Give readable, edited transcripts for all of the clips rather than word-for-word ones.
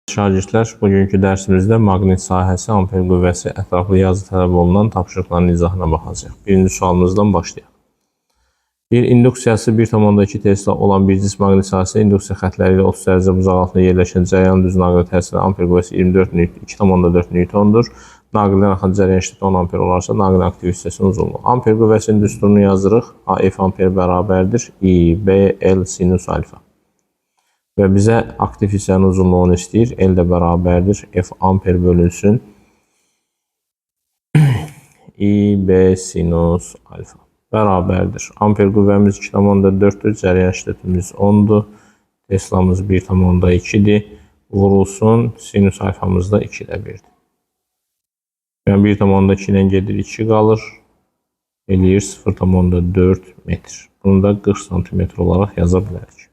Şagirdlər, bugünkü dərsimizdə maqnit sahəsi, amper qüvvəsi ətraflı yazı tələb olunan tapşırıqların izahına baxacaq. Birinci sualımızdan başlayaq. Bir induksiyası 1,2 Tesla olan bir cism maqnit sahəsi induksiya xətləri ilə 30 dərəcə buzaq altında yerləşən cəryanın düz naqili təsirlə amper qüvvəsi 2,4 Newtondur. Naqildən axan cəryan şiddəti 10 amper olarsa, naqilin aktiv hissəsinin uzunluğu. Amper qüvvəsinin düsturunu yazırıq. F amper bərabərdir IBL sinus alfa. Və bizə aktiv hissənin uzunluğunu istəyir. L də bərabərdir. F amper bölünsün IB sinus alfa. Bərabərdir. Amper qüvvəmiz 2,4-dür. Cəryan şiddətimiz 10-dur. Teslamız 1,2-dir. Vurulsun. Sinus alfamız da 2,1-dir. Yəni 1,2 ilə gedir 2 qalır. Eləyir 0,4 metr. Bunu da 40 cm olaraq yaza bilərik.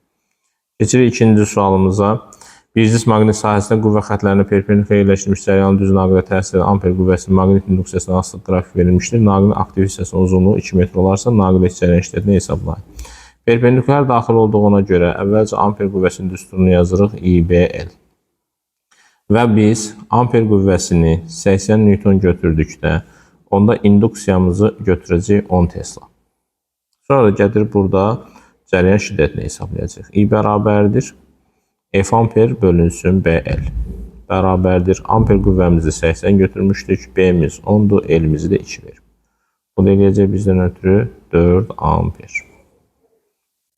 Keçirik ikinci sualımıza. Bir cism maqnit sahəsində qüvvə xətlərinə perpendikular yerləşdirilmiş cəryanın düz naqilə təsir edən amper qüvvəsinin maqnit induksiyasına asılı qrafik verilmişdir. Naqilin aktiv hissəsinin uzunluğu 2 metr olarsa, naqilə cəryan şiddətini hesablayın. Perpendikular daxil olduğuna görə əvvəlcə amper qüvvəsinin düsturunu yazırıq IBL. Və biz amper qüvvəsini 80 Newton götürdükdə, onda induksiyamızı götürəcək 10 Tesla. Sonra da gəlir burada cəryan şiddətini hesablayacaq. I bərabərdir. F amper bölünsün BL. Bərabərdir. Amper qüvvəmizi 80 götürmüşdük. B-miz 10-dur. L-mizi də 2 verir. Bu da eləyəcək bizdən ötürü 4 amper.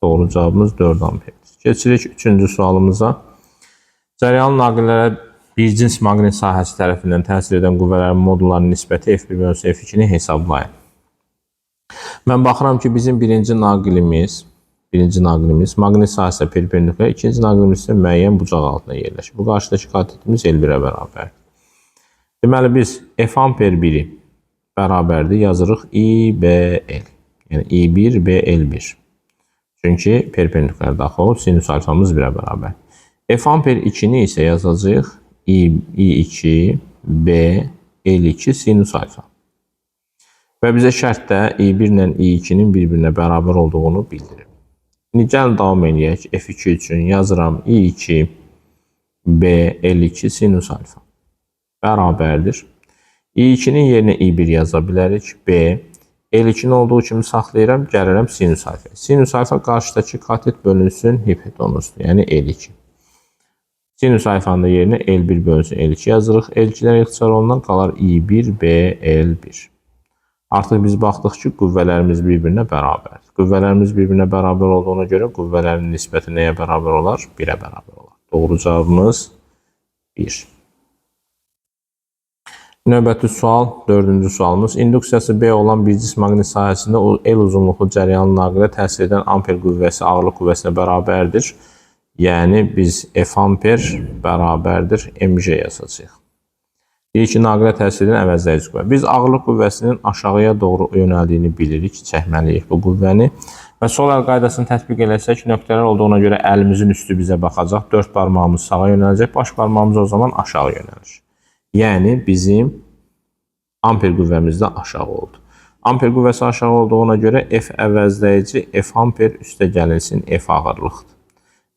Doğru cavabımız 4 amperdir. Keçirik üçüncü sualımıza. Cəryanın naqillərə bir cins maqnit sahəsi tərəfindən təsir edən qüvvələrin modullarının nisbəti F1 bölünsün F2-ni hesablayın. Mən baxıram ki, bizim birinci naqilimiz maqnit sahəsinə perpendikular, ikinci naqilimiz isə müəyyən bucaq altında yerləşir. Bu qarşıdakı katetimiz L1-ə bərabərdir. Deməli, biz F amper 1-i bərabərdir, yazırıq IBL. Yəni, I1, BL1. Çünki perpendikular daxil olub, sinus alfamız 1-ə bərabər. F amper 2-ni isə yazacaq I2, B, L2 sinus alfa. Və bizə şərtdə I1 ilə I2-nin bir-birinə bərabər olduğunu bildirir. İndi gəlin davam edək. F2 üçün yazıram I2, B, L2 sinus alfa. Bərabərdir. I2-nin yerinə I1 yaza bilərik. B, L2-nin olduğu kimi saxlayıram, gəlirəm sinus alfa. Sinus alfa qarşıdakı katet bölünsün hipotenuzdur, yəni L2. Sinus alfanın yerinə L1 bölünsün L2 yazırıq. L2-lər ixtisar olunan qalar I1, B, L1. Artıq biz baxdıq ki, qüvvələrimiz bir-birinə bərabər. Qüvvələrimiz bir-birinə bərabər olduğuna görə qüvvələrin nisbəti nəyə bərabər olar? 1-ə bərabər olar. Doğru cavabımız 1. Növbəti sual, dördüncü sualımız. İnduksiyası B olan bir cism maqnit sahəsində L uzunluqlu cəryanın naqilə təsir edən amper qüvvəsi ağırlıq qüvvəsinə bərabərdir. Yəni, biz F amper bərabərdir MJ yazacaq. Deyir ki, naqilə təsir edən əvəzləyici qüvvə. Biz ağırlıq qüvvəsinin aşağıya doğru yönəldiyini bilirik, çəkməliyik bu qüvvəni. Və sol əl qaydasını tətbiq eləsək, nöqtələr olduğuna görə əlimizin üstü bizə baxacaq. 4 barmağımız sağa yönələcək, baş barmağımız o zaman aşağı yönəlir. Yəni, bizim amper qüvvəmiz də aşağı oldu. Amper qüvvəsi aşağı olduğuna görə F əvəzləyici, F amper üstə gəlilsin, F ağırlıqdır.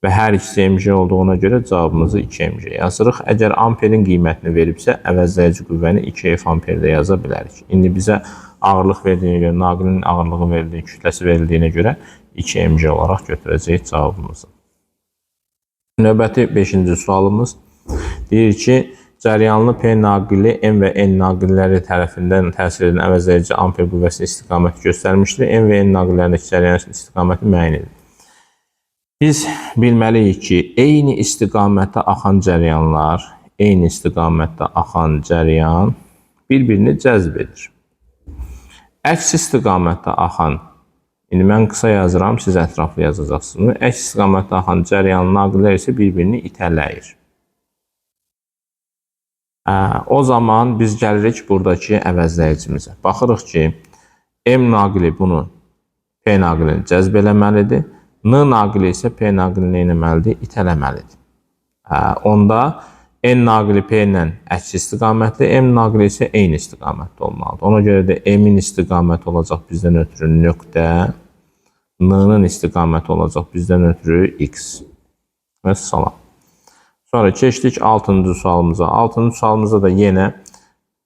Və hər ikisi MJ olduğuna görə cavabımızı 2 MJ yazırıq. Əgər amperin qiymətini veribsə, əvəzləyici qüvvəni 2F amperdə yaza bilərik. İndi bizə ağırlıq verdiyinə görə, naqilin ağırlığı verildiyi, kütləsi verildiyinə görə 2 MJ olaraq götürəcək cavabımızı. Növbəti 5-ci sualımız deyir ki, cəryanlı P naqili M və N naqilləri tərəfindən təsir edən əvəzləyici amper qüvvəsinin istiqaməti göstərmişdir. M və N naqillərindəki cəryanın istiqaməti müəyyən edilir. Biz bilməliyik ki, eyni istiqamətdə axan cəryan bir-birini cəzb edir. Əks istiqamətdə axan, indi mən qısa yazıram, siz ətraflı yazacaqsınız. Əks istiqamətdə axan cəryanın naqillər isə bir-birini itələyir. O zaman biz gəlirik buradakı əvəzləyicimizə. Baxırıq ki, M naqili bunu P naqilini cəzb eləməlidir. N naqili isə P naqilini etməlidir, itələməlidir. Onda N naqili P ilə əks istiqamətli, M naqili isə eyni istiqamətli olmalıdır. Ona görə də M-in istiqaməti olacaq bizdən ötürü nöqtə, N-nın istiqaməti olacaq bizdən ötürü X. Və salam. Sonra keçdik 6-cı sualımıza. 6-cı sualımızda da yenə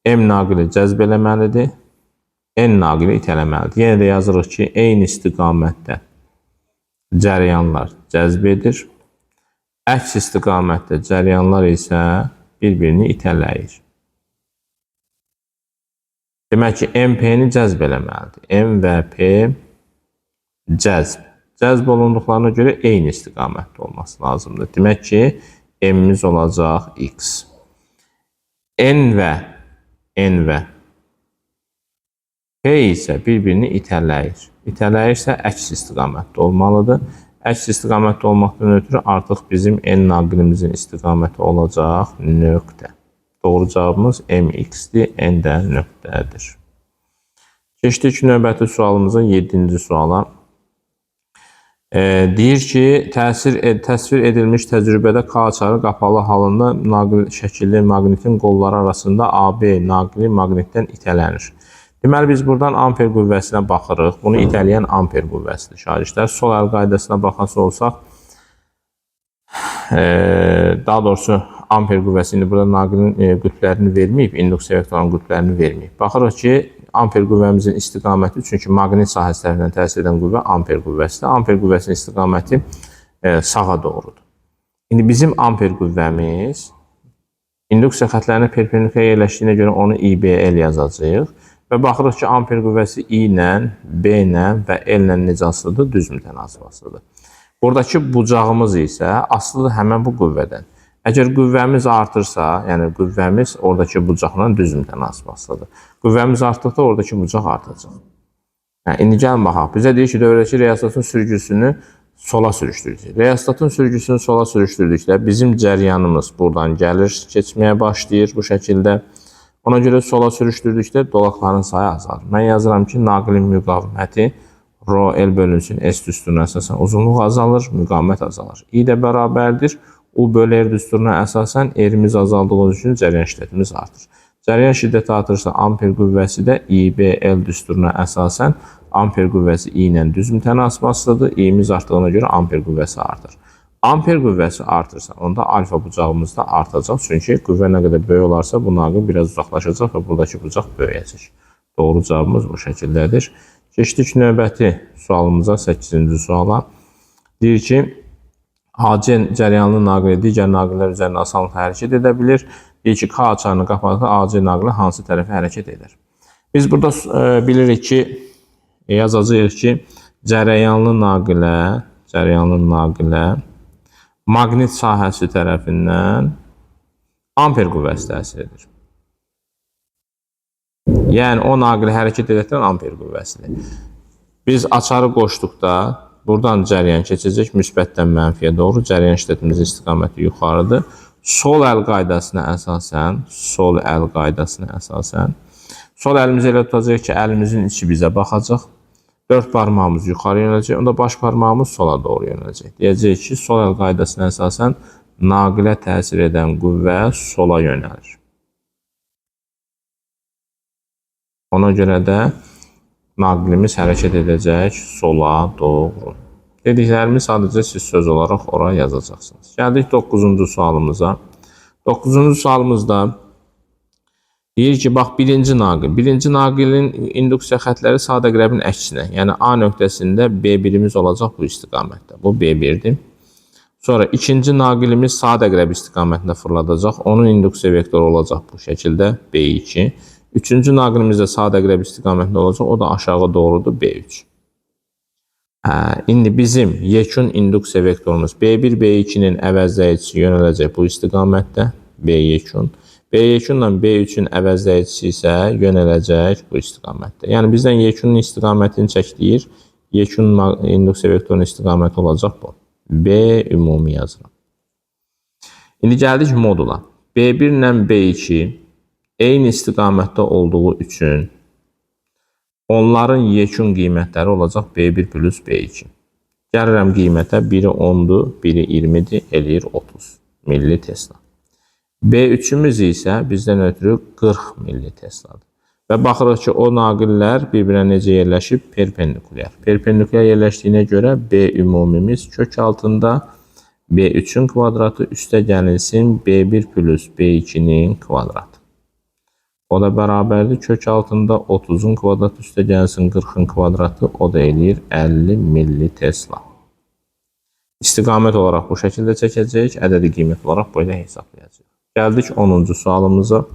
M naqili cəzb eləməlidir. N naqili itələməlidir. Yenə də yazırıq ki, eyni istiqamətdə cəryanlar cəzb edir. Əks istiqamətdə cəryanlar isə bir-birini itələyir. Demək ki, MP-ni cəzb eləməlidir. M və P cəzb. Cəzb olunduqlarına görə eyni istiqamətdə olması lazımdır. Demək ki, M-imiz olacaq X. N və P isə bir-birini itələyir. İtələyirsə əks istiqamətdə olmalıdır. Əks istiqamətdə olmaqdan ötürü artıq bizim N naqilimizin istiqaməti olacaq nöqtə. Doğru cavabımız MX-dir, N də nöqtədir. Keçdik növbəti sualımıza, 7-ci suala. Deyir ki, təsvir edilmiş təcrübədə K açarı qapalı halında naqil şəkilli maqnitin qolları arasında AB naqili maqnitdən itələnir. Deməli, biz buradan amper qüvvəsinə baxırıq. Bunu itələyən amper qüvvəsidir şagirdlər. Sol əl qaydasına baxası olsaq, daha doğrusu amper qüvvəsi indi burada naqilin qütblərini verməyib, induksiya vektorunun qütblərini verməyib. Baxırıq ki, amper qüvvəmizin istiqaməti, çünki maqnit sahəsi tərəfindən təsir edən qüvvə amper qüvvəsidir. Amper qüvvəsinin istiqaməti sağa doğrudur. İndi bizim amper qüvvəmiz induksiya xətlərinin perpendikulyar yerləşdiyinə görə onu IBL yazacağıq. Və baxırıq ki, amper qüvvəsi I ilə, B ilə və L ilə necə asılıdır? Düz mütənasib asılıdır. Buradakı bucağımız isə asılıdır həmən bu qüvvədən. Əgər qüvvəmiz artırsa, yəni qüvvəmiz oradakı bucaqla düz mütənasib asılıdır. Qüvvəmiz artdıqda oradakı bucaq artacaq. İndi gəlin baxaq. Bizə deyir ki, dövrədəki reostatın sürgüsünü sola sürüşdürdük. Reostatın sürgüsünü sola sürüşdürdükdə bizim cəryanımız buradan gəlir, keçməyə başlayır bu şəkildə. Ona görə sola sürüşdürdükdə dolaqların sayı azalır. Mən yazıram ki, naqilin müqaviməti rho L bölünsün S düsturuna əsasən uzunluq azalır, müqavimət azalır. I də bərabərdir. U bölü R düsturuna əsasən R-imiz azaldığı üçün cəryan şiddətimiz artır. Cəryan şiddəti artırsa amper qüvvəsi də IBL düsturuna əsasən amper qüvvəsi I ilə düz mütənasib asılıdır. I-imiz artdığına görə amper qüvvəsi artır. Amper qüvvəsi artırsa, onda alfa bucağımız da artacaq. Çünki qüvvə nə qədər böyük olarsa, bu naqil biraz uzaqlaşacaq və buradakı bucaq böyüyəcək. Doğru cavabımız bu şəkildədir. Keçdik növbəti sualımıza, 8-ci suala. Deyir ki, AC cəryanlı naqili digər naqillər üzərində asanlıqla hərəkət edə bilir. Deyir ki, K açarını qapadıqda AC naqili hansı tərəfə hərəkət edir? Biz burada bilirik ki, yazacağıq ki, cəryanlı naqilə maqnit sahəsi tərəfindən amper qüvvəsi təsir edir. Yəni, o naqili hərəkət edəkdən amper qüvvəsidir. Biz açarı qoşduqda, buradan cəryan keçəcək, müsbətdən mənfiyə doğru, cəryan şiddətimizin istiqaməti yuxarıdır. Sol əl qaydasına əsasən, sol əlimizi elə tutacaq ki, əlimizin içi bizə baxacaq. 4 barmağımız yuxarı yönələcək, onda baş barmağımız sola doğru yönələcək. Deyəcək ki, sol əl qaydasına əsasən naqilə təsir edən qüvvə sola yönəlir. Ona görə də naqilimiz hərəkət edəcək sola doğru. Dediklərimiz sadəcə siz söz olaraq oraya yazacaqsınız. Gəldik 9-cu sualımıza. 9-cu sualımızda deyir ki, bax, birinci naqilin induksiya xətləri sadə qrəbin əksinə, yəni A nöqtəsində B1-imiz olacaq bu istiqamətdə. Bu B1-dir. Sonra ikinci naqilimiz sadə qrəb istiqamətində fırladacaq. Onun induksiya vektoru olacaq bu şəkildə B2. Üçüncü naqilimiz də sadə qrəb istiqamətində olacaq. O da aşağı doğrudur B3. İndi bizim yekun induksiya vektorumuz B1, B2-nin əvəzləyicisi yönələcək bu istiqamətdə B yekun. B yekunla B3-ün əvəzləyicisi isə yönələcək bu istiqamətdə. Yəni, bizdən yekunun istiqamətini çəkdirir. Yekun induksiya vektorunun istiqaməti olacaq bu. B ümumi yazıram. İndi gəldik modula. B1 ilə B2 eyni istiqamətdə olduğu üçün onların yekun qiymətləri olacaq B1 plus B2. Gəlirəm qiymətə, biri 10-dur, biri 20-dir, eləyir 30 milli Tesla. B3-ümüz isə bizdən ötürü 40 milli Tesladır. Və baxırıq ki, o naqillər bir-birinə necə yerləşib? Perpendikulyar. Perpendikulyar yerləşdiyinə görə B ümumimiz kök altında B3'ün kvadratı üstə gəlilsin B1 plus B2'nin kvadratı. O da bərabərdir. Kök altında 30'un kvadratı üstə gəlsin 40'ın kvadratı. O da eləyir 50 milli Tesla. İstiqamət olaraq bu şəkildə çəkəcəyik. Ədədi qiymət olaraq böyle hesablayacağıq. Gəldik 10-cu sualımıza.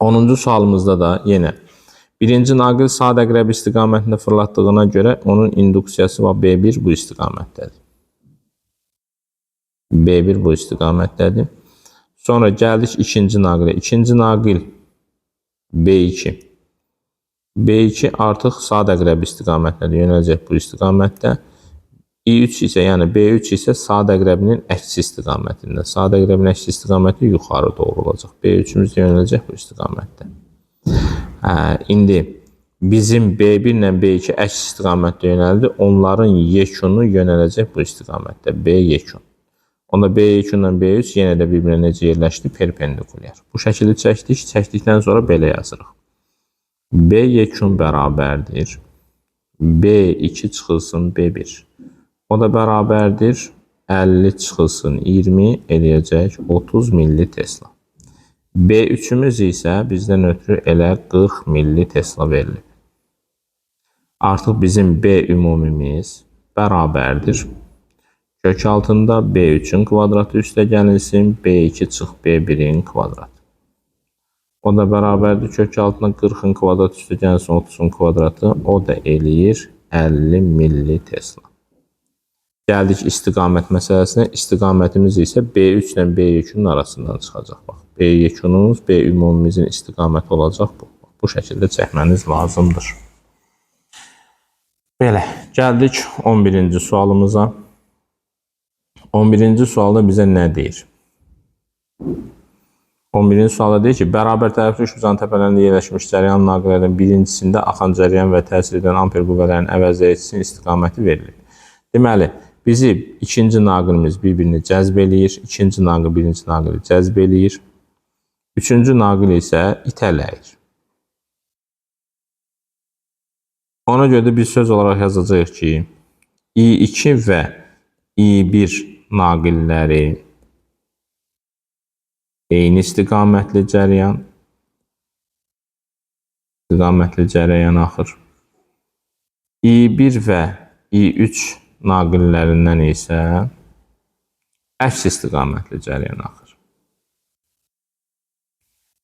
10-cu sualımızda da yenə birinci naqil sadə qrəb istiqamətində fırlatdığına görə onun induksiyası var B1 bu istiqamətdədir. B1 bu istiqamətdədir. Sonra gəldik ikinci naqilə. İkinci naqil B2. B2 artıq sadə qrəb istiqamətdədir. Yönələcək bu istiqamətdə. I3 isə, yəni B3 isə sadə qrəbinin əksi istiqamətində. Sadə qrəbinin əksi istiqaməti yuxarı doğru olacaq. B3'ümüz də yönələcək bu istiqamətdə. İndi bizim B1 ilə B2 əks istiqamətdə yönəldi. Onların yekunu yönələcək bu istiqamətdə. B yekun. Onda B2 ilə B3 yenə də bir-birinə necə yerləşdi? Perpendikulyar. Bu şəkili çəkdik. Çəkdikdən sonra belə yazırıq. B yekun bərabərdir. B2 çıxılsın B1. O da bərabərdir. 50 çıxılsın 20 eləyəcək 30 milli Tesla. B3'ümüz isə bizdən ötürü elə 40 milli Tesla verilib. Artıq bizim B ümumimiz bərabərdir. Kök altında B3'ün kvadratı üstə gəlilsin B2 çıx B1'in kvadratı. O da bərabərdir. Kök altında 40'ın kvadratı üstə gəlilsin 30'un kvadratı. O da eləyir 50 milli Tesla. Gəldik istiqamət məsələsinə. İstiqamətimiz isə B3 ilə B yekunun arasından çıxacaq. Bax, B yekunumuz B ümumimizin istiqaməti olacaq bu. Bu şəkildə çəkməniz lazımdır. Belə, gəldik 11-ci sualımıza. 11-ci sualda bizə nə deyir? 11-ci sualda deyir ki, bərabər tərəfli üçbucağın təpələrində yerləşmiş cəryan naqillərdən birincisində axan cəryan və təsir edən amper qüvvələrin əvəzləyicisinin istiqaməti verilir. Deməli, bizi ikinci naqilimiz bir-birini cəzb eləyir, ikinci naqil birinci naqili cəzb eləyir, üçüncü naqil isə itələyir. Ona görə də bir söz olaraq yazacağıq ki, I2 və I1 naqilləri eyni istiqamətli cərəyan axır. I1 və I3 naqillərindən isə əks istiqamətli cərəyan axır.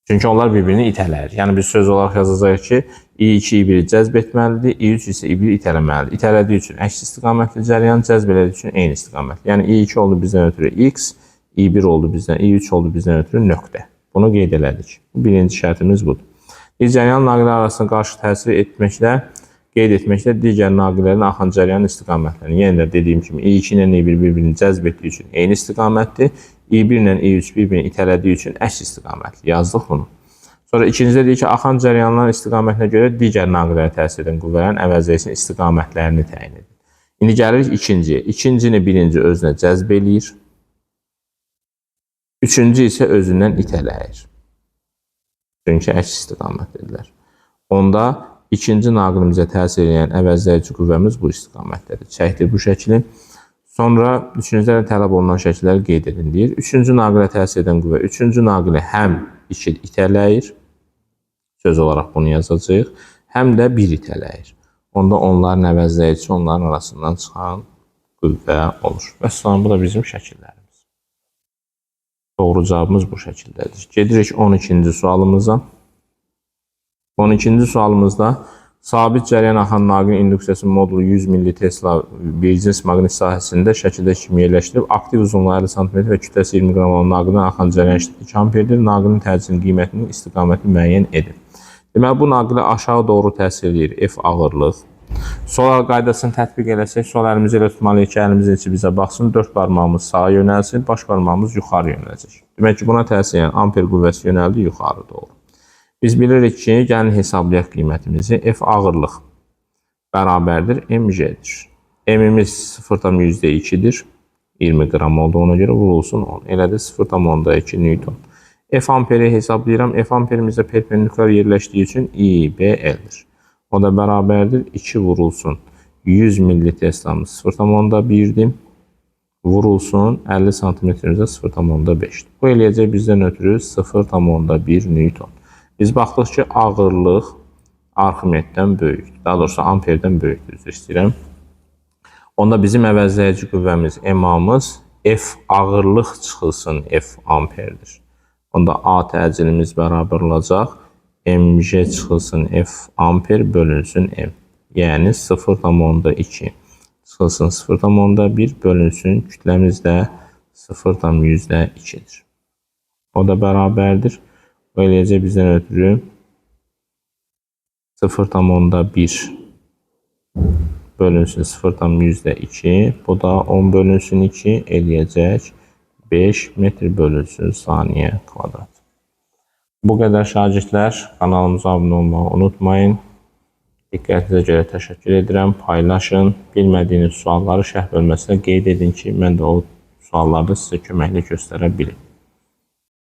Çünki onlar bir-birini itələyir. Yəni bir söz olaraq yazacağıq ki, I2 I1-i cəzb etməlidir, I3 isə I1-i itələməlidir. İtələdiyi üçün əks istiqamətli cərəyan, cəzb elədiyi üçün eyni istiqamətli. Yəni I2 oldu bizdən ötürü X, I1 oldu bizdən, I3 oldu bizdən ötürü nöqtə. Bunu qeyd elədik. Birinci şərtimiz budur. Bir cəryan naqillər arasında qarşı təsir etməklə, qeyd etməklə digər naqillərin axan cəryanın istiqamətlərini. Yəni də dediyim kimi I2 ilə I1 bir-birini cəzb etdiyi üçün eyni istiqamətdir. I1 ilə I3 bir-birini itələdiyi üçün əks istiqamətli. Yazdıq bunu. Sonra ikincidə deyir ki, axan cəryanların istiqamətinə görə digər naqillərə təsir edən qüvvələrin əvəzləyicinin istiqamətlərini təyin edir. İndi gəlirik ikinciyə. İkincini birinci özünə cəzb eləyir. Üçüncü isə özündən itələyir. Çünki əks istiqamətlidirlər. Onda ikinci naqilimizə təsir edən əvəzləyici qüvvəmiz bu istiqamətdədir. Çəkdir bu şəkli. Sonra üçüncüdə tələb olunan şəkilləri qeyd edin deyir. Üçüncü naqilə təsir edən qüvvə üçüncü naqili həm itələyir, söz olaraq bunu yazacağıq, həm də bir itələyir. Onda onların əvəzləyici onların arasından çıxan qüvvə olur. Və sonra bu da bizim şəkillərimiz. Doğru cavabımız bu şəkildədir. Gedirik 12-ci sualımıza. 12-ci sualımızda sabit cəryan axan naqilin induksiyası modulu 100 milli Tesla bir cins maqnit sahəsində şəkildə kimi yerləşdirib, aktiv uzunluğu 50 cm və kütləsi 20 qram olan naqilin axan cəryan işlədi 2 amperdir. Naqilin təsirinin qiymətinin istiqaməti müəyyən edin. Deməli, bu naqilə aşağı doğru təsir edir F ağırlıq. Sol qaydasını tətbiq eləsək, sol əlimizi elə tutmalıyıq ki, əlimizin içi bizə baxsın, 4 barmağımız sağa yönəlsin, baş barmağımız yuxarı yönələcək. Demək ki, buna təsir edən amper qüvvəsi yönəldi yuxarı doğru. Biz bilirik ki, gəlin hesablayaq qiymətimizi. F ağırlıq bərabərdir mg'dir. M-imiz 0,2'dir. 20 qram olduğuna görə vurulsun 10. Elə də 0,2 newton. F amperi hesablayıram. F amperimizdə perpendikular yerləşdiyi üçün IBL'dir. O da bərabərdir 2 vurulsun 100 milli Teslamız 0,1'dir. vurulsun 50 santimetrimizə 0,5. Bu eləyəcək bizdən ötürü 0,1 Newton. Biz baxdıq ki, ağırlıq Arximeddən böyükdür. Daha doğrusu amperdən böyükdür, üzr istəyirəm. Onda bizim əvəzləyici qüvvəmiz EMA-mız F ağırlıq çıxılsın F amperdir. Onda A təcilimiz bərabər olacaq. mg çıxılsın F amper bölünsün M. Yəni 0,2 çıxılsın 0,1 bölünsün kütləmiz də 0,2'dir. O da bərabərdir. O eləyəcək bizdən ötürü 0,1 bölünsün 0,2. Bu da 10 bölünsün 2 eləyəcək 5 metr bölünsün saniyə kvadrat. Bu qədər şagirdlər. Kanalımıza abunə olmağı unutmayın. Diqqətinizə görə təşəkkür edirəm. Paylaşın. Bilmədiyiniz sualları şərh bölməsinə qeyd edin ki, mən də o suallarda sizə köməklik göstərə bilim.